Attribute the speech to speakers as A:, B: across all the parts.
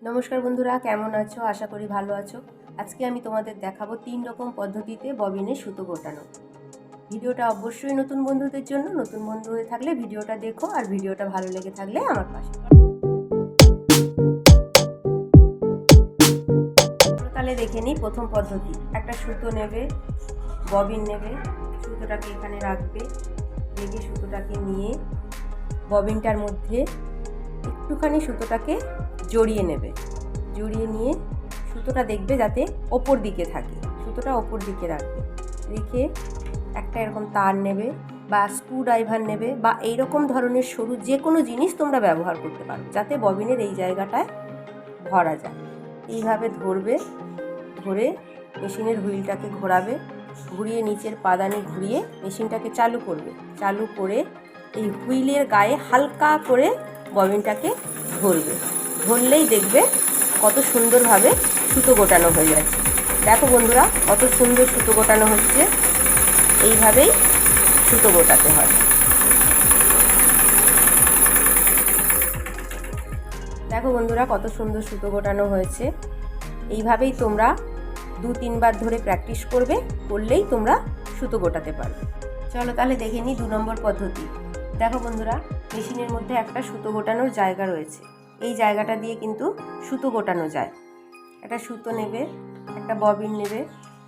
A: নমস্কার বন্ধুরা, কেমন আছো? আশা করি ভালো আছো। আজকে আমি তোমাদের দেখাবো 3 রকম পদ্ধতিতে ববিনে সুতো গোটানো। ভিডিওটা অবশ্যই নতুন বন্ধুদের জন্য। নতুন বন্ধু হয়ে থাকলে ভিডিওটা দেখো, আর ভিডিওটা ভালো লেগে থাকলে আমার পাশে। তাহলে দেখে নিই প্রথম পদ্ধতি। একটা সুতো নেবে, ববিন নেবে, সুতোটাকে এখানে রাখবে, রেখে সুতোটাকে নিয়ে ববিনটার মধ্যে একটুখানি সুতোটাকে জড়িয়ে নেবে। জড়িয়ে নিয়ে সুতোটা দেখবে যাতে ওপর দিকে থাকে, সুতোটা ওপর দিকে রাখবে। রেখে একটা এরকম তার নেবে বা স্ক্রু ড্রাইভার নেবে বা এইরকম ধরনের সরু যে কোনো জিনিস তোমরা ব্যবহার করতে পারো, যাতে ববিনের এই জায়গাটায় ভরা যায়। এইভাবে ধরবে, ধরে মেশিনের হুইলটাকে ঘোরাবে, ঘুরিয়ে নিচের পাদানি ঘুরিয়ে মেশিনটাকে চালু করবে। চালু করে এই হুইলের গায়ে হালকা করে ববিনটাকে ধরবে। ধরলেই দেখবে কত সুন্দরভাবে সুতো গোটানো হয়ে যাচ্ছে। দেখো বন্ধুরা, কত সুন্দর সুতো গোটানো হচ্ছে। এইভাবেই সুতো গোটাতে হয়। দেখো বন্ধুরা, কত সুন্দর সুতো গোটানো হয়েছে। এইভাবেই তোমরা 2-3 বার ধরে প্র্যাকটিস করবে, করলেই তোমরা সুতো গোটাতে পারবে। চলো তাহলে দেখে নিই 2 নম্বর পদ্ধতি। দেখো বন্ধুরা, মেশিনের মধ্যে একটা সুতো গোটানোর জায়গা রয়েছে। এই জায়গাটা দিয়ে কিন্তু সুতো গোটানো যায়। একটা সুতো নেবে, একটা ববিন নেবে,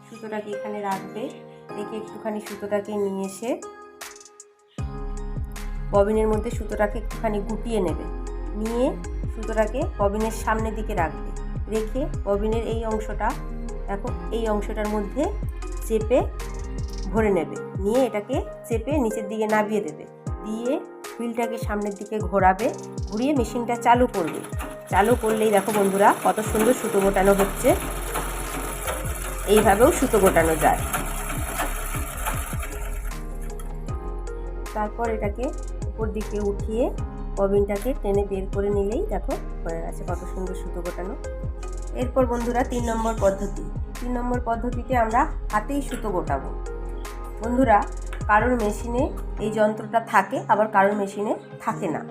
A: সুতোটাকে এখানে রাখবে, রেখে একটুখানি সুতোটাকে নিয়ে এসে ববিনের মধ্যে সুতোটাকে একটুখানি গুটিয়ে নেবে। নিয়ে সুতোটাকে ববিনের সামনের দিকে রাখবে। রেখে ববিনের এই অংশটা, দেখো এই অংশটার মধ্যে চেপে ভরে নেবে। নিয়ে এটাকে চেপে নিচের দিকে নামিয়ে দেবে। দিয়ে হুইলটাকে সামনের দিকে ঘোরাবে, ঘুরিয়ে মেশিনটা চালু করবে। চালু করলেই দেখো বন্ধুরা, কত সুন্দর সুতো গোটানো হচ্ছে। এইভাবেও সুতো গোটানো যায়। তারপর এটাকে উপর দিকে উঠিয়ে ববিনটাকে টেনে বের করে নিলেই দেখো হয়ে গেছে কত সুন্দর সুতো গোটানো। এরপর বন্ধুরা 3 নম্বর পদ্ধতি। 3 নম্বর পদ্ধতিতে আমরা হাতেই সুতো গোটাবো। বন্ধুরা, কারোর মেশিনে এই যন্ত্রটা থাকে, আবার কারোর মেশিনে থাকে না।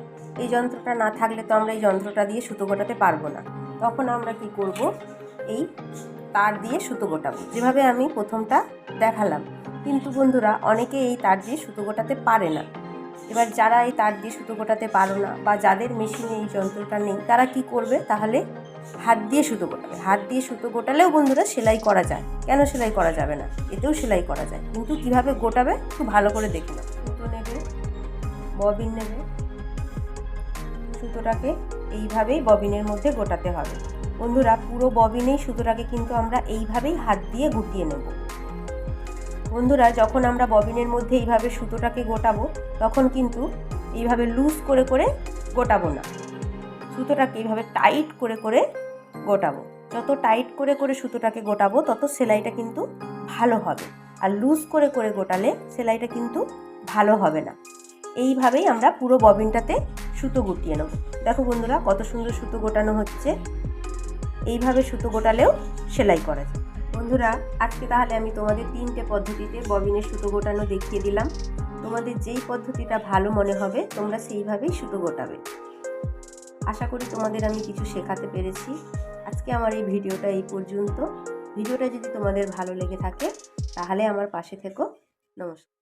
A: এই যন্ত্রটা না থাকলে তো আমরা এই যন্ত্রটা দিয়ে সুতো গোটাতে পারবো না। তখন আমরা কি করব, এই তার দিয়ে সুতো গোটাবো, যেভাবে আমি প্রথমটা দেখালাম। কিন্তু বন্ধুরা, অনেকে এই তার দিয়ে সুতো গোটাতে পারে না। এবার যারা এই তার দিয়ে সুতো গোটাতে পারো না বা যাদের মেশিনে এই যন্ত্রটা নেই, তারা কি করবে, তাহলে হাত দিয়ে সুতো গোটাবে। হাত দিয়ে সুতো গোটালেও বন্ধুরা সেলাই করা যায়। কেন সেলাই করা যাবে না? এতেও সেলাই করা যায়, কিন্তু কিভাবে গোটাবে একটু ভালো করে দেখে নাও। সুতো নেবে, ববিন নেবে, সুতোটাকে এইভাবেই ববিনের মধ্যে গোটাতে হবে। বন্ধুরা, পুরো ববিনেই সুতোটাকে কিন্তু আমরা এইভাবেই হাত দিয়ে গুটিয়ে নেব। বন্ধুরা, যখন আমরা ববিনের মধ্যে এইভাবে সুতোটাকে গোটাবো, তখন কিন্তু এইভাবে লুজ করে করে গোটাবো না। সুতোটাকে এইভাবে টাইট করে করে গোটাবো। যত টাইট করে করে সুতোটাকে গোটাবো, তত সেলাইটা কিন্তু ভালো হবে। আর লুজ করে করে গোটালে সেলাইটা কিন্তু ভালো হবে না। এইভাবেই আমরা পুরো ববিনটাতে সুতো গুটিয়ে নেব। দেখো বন্ধুরা, কত সুন্দর সুতো গোটানো হচ্ছে। এইভাবে সুতো গোটালেও সেলাই করা যায়। বন্ধুরা, আজকে তাহলে আমি তোমাদের 3টে পদ্ধতিতে ববিনের সুতো গোটানো দেখিয়ে দিলাম। তোমাদের যেই পদ্ধতিটা ভালো মনে হবে তোমরা সেইভাবেই সুতো গোটাবে। আশা করি তোমাদের আমি কিছু শেখাতে পেরেছি। আজকে আমার এই ভিডিওটা এই পর্যন্ত। ভিডিওটা যদি তোমাদের ভালো লেগে থাকে তাহলে আমার পাশে থেকো। নমস্কার।